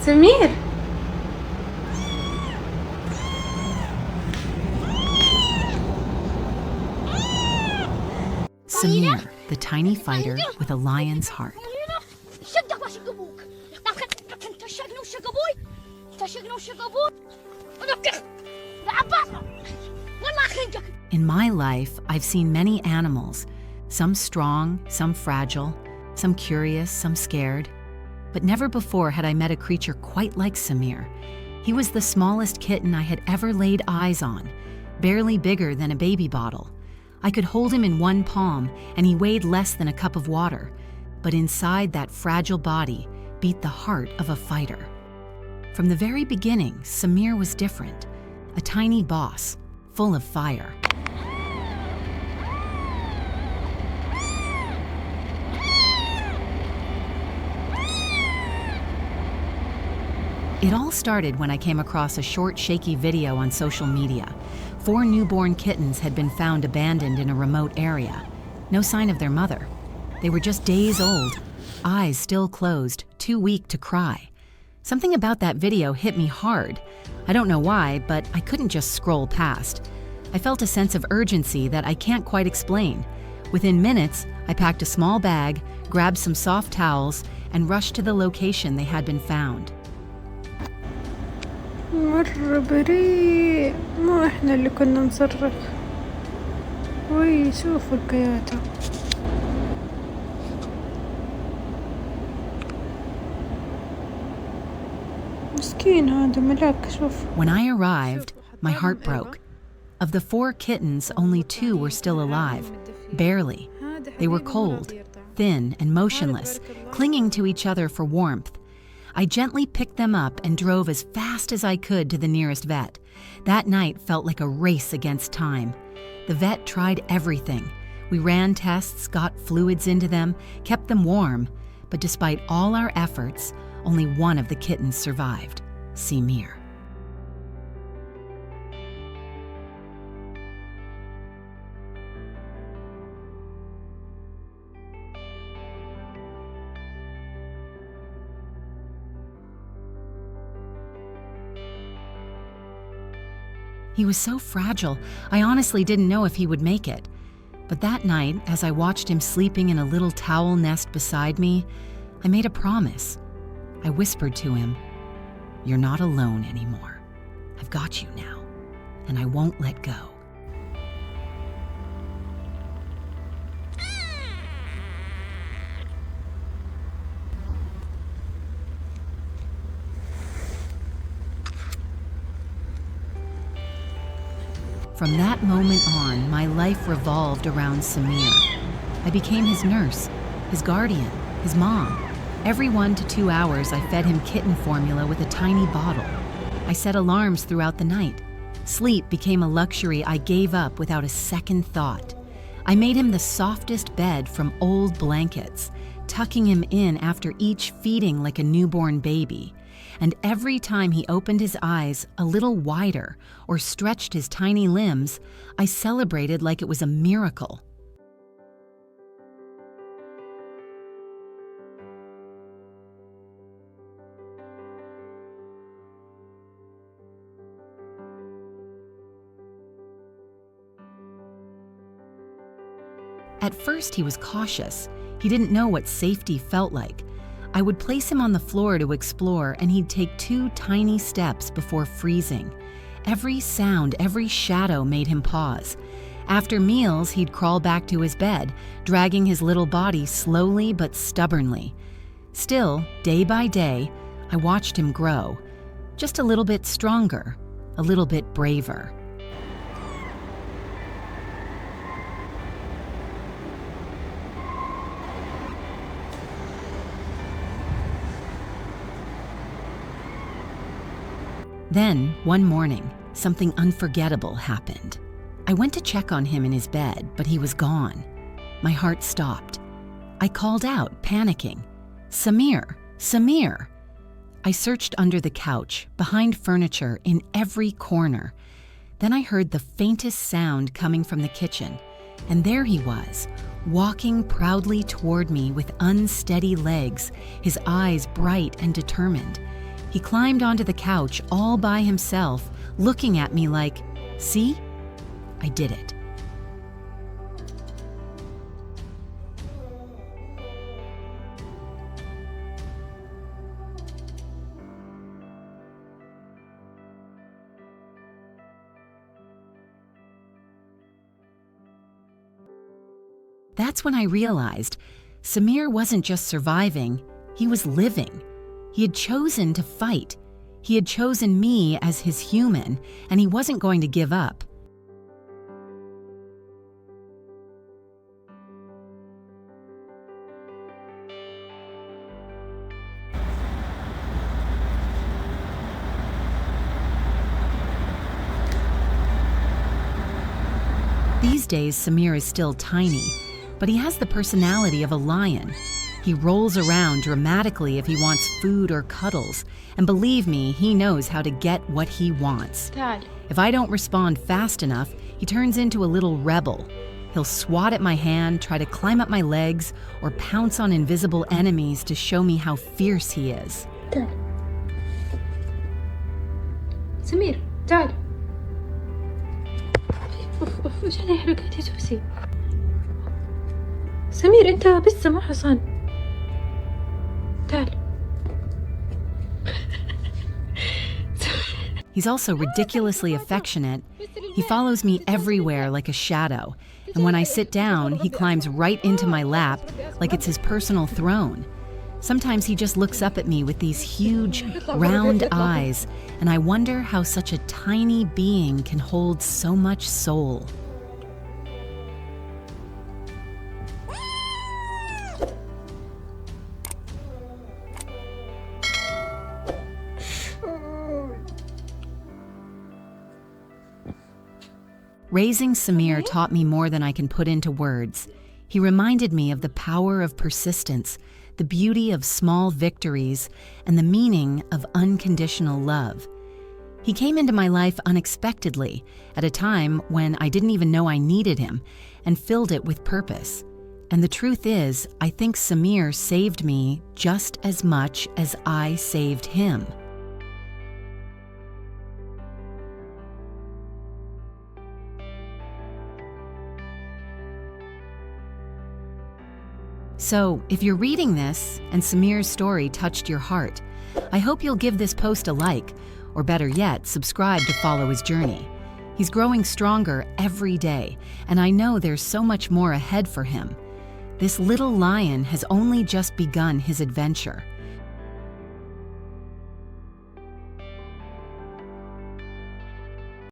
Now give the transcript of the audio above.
سمير. Samir, the tiny fighter with a lion's heart. In my life, I've seen many animals, some strong, some fragile, some curious, some scared. But never before had I met a creature quite like Samir. He was the smallest kitten I had ever laid eyes on, barely bigger than a baby bottle. I could hold him in one palm, and he weighed less than a cup of water. But inside that fragile body beat the heart of a fighter. From the very beginning, Samir was different, a tiny boss, full of fire. It all started when I came across a short, shaky video on social media. 4 newborn kittens had been found abandoned in a remote area. No sign of their mother. They were just days old, eyes still closed, too weak to cry. Something about that video hit me hard. I don't know why, but I couldn't just scroll past. I felt a sense of urgency that I can't quite explain. Within minutes, I packed a small bag, grabbed some soft towels, and rushed to the location they had been found. مرة بريء، مو احنا اللي كنا نصرخ. وي شوفوا الكياتة. مسكين هذا ملاك. شوف. When I arrived, my heart broke. Of the 4 kittens, only 2 were still alive, barely. They were cold, thin, and motionless, clinging to each other for warmth. I gently picked them up and drove as fast as I could to the nearest vet. That night felt like a race against time. The vet tried everything. We ran tests, got fluids into them, kept them warm. But despite all our efforts, only one of the kittens survived, Samir. He was so fragile, I honestly didn't know if he would make it. But that night, as I watched him sleeping in a little towel nest beside me, I made a promise. I whispered to him, "You're not alone anymore. I've got you now, and I won't let go." From that moment on, my life revolved around Samir. I became his nurse, his guardian, his mom. Every 1 to 2 hours, I fed him kitten formula with a tiny bottle. I set alarms throughout the night. Sleep became a luxury I gave up without a second thought. I made him the softest bed from old blankets, tucking him in after each feeding like a newborn baby. And every time he opened his eyes a little wider or stretched his tiny limbs, I celebrated like it was a miracle. At first, he was cautious. He didn't know what safety felt like. I would place him on the floor to explore, and he'd take 2 tiny steps before freezing. Every sound, every shadow made him pause. After meals, he'd crawl back to his bed, dragging his little body slowly but stubbornly. Still, day by day, I watched him grow. Just a little bit stronger, a little bit braver. Then, one morning, something unforgettable happened. I went to check on him in his bed, but he was gone. My heart stopped. I called out, panicking, "Samir! Samir!" I searched under the couch, behind furniture, in every corner. Then I heard the faintest sound coming from the kitchen, and there he was, walking proudly toward me with unsteady legs, his eyes bright and determined. He climbed onto the couch all by himself, looking at me like, "See? I did it." That's when I realized Samir wasn't just surviving, he was living. He had chosen to fight. He had chosen me as his human, and he wasn't going to give up. These days, Samir is still tiny, but he has the personality of a lion. He rolls around dramatically if he wants food or cuddles, and believe me, he knows how to get what he wants. Dad. If I don't respond fast enough, he turns into a little rebel. He'll swat at my hand, try to climb up my legs, or pounce on invisible enemies to show me how fierce he is. تعال سمير تعال. اوف ايش هذه حركات يا سوسي؟ سمير انت بس مو حصان. تعال. He's also ridiculously affectionate. He follows me everywhere like a shadow, and when I sit down, he climbs right into my lap like it's his personal throne. Sometimes he just looks up at me with these huge, round eyes, and I wonder how such a tiny being can hold so much soul. Raising Samir taught me more than I can put into words. He reminded me of the power of persistence, the beauty of small victories, and the meaning of unconditional love. He came into my life unexpectedly, at a time when I didn't even know I needed him, and filled it with purpose. And the truth is, I think Samir saved me just as much as I saved him. So, if you're reading this and Samir's story touched your heart, I hope you'll give this post a like, or better yet, subscribe to follow his journey. He's growing stronger every day, and I know there's so much more ahead for him. This little lion has only just begun his adventure.